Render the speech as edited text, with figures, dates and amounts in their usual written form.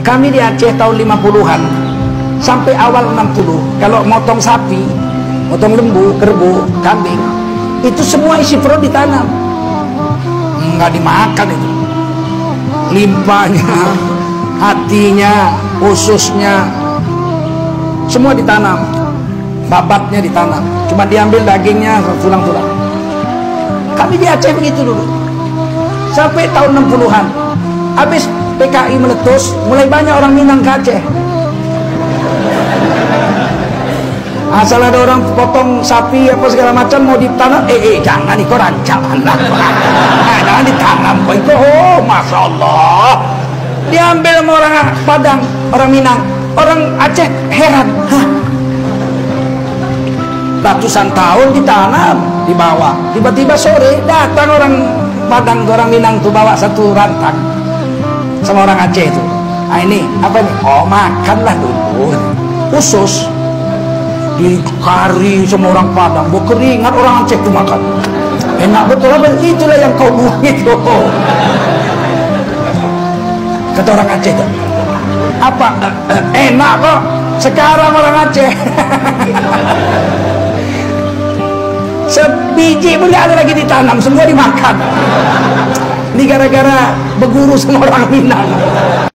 Kami di Aceh tahun 50-an sampai awal 60, kalau motong sapi, motong lembu, kerbau, kambing, itu semua isi perut ditanam, nggak dimakan itu. Limpahnya, hatinya, ususnya, semua ditanam, babatnya ditanam, cuma diambil dagingnya, tulang-tulang. Kami di Aceh begitu dulu sampai tahun 60-an. Habis PKI meletus, mulai banyak orang Minang ke Aceh. Asal ada orang potong sapi apa segala macam mau ditanam, jangan ikut rancangan lah, jangan ditanam kok. Oh, masya Allah, diambil sama orang Padang, orang Minang, orang Aceh heran, ratusan tahun ditanam di bawah, tiba-tiba sore datang orang Padang, orang Minang tuh bawa satu rantang sama orang Aceh itu. Nah ini apa nih? Oh, makanlah dulu usus dikari sama orang Padang, berkeringat orang Aceh tuh makan. Enak betul apa? Itulah yang kau buang itu. Kata orang Aceh tuh, apa? Enak kok. Sekarang orang Aceh sebiji pun gak ada lagi ditanam, semua dimakan. Ini gara-gara berguru sama orang Minang.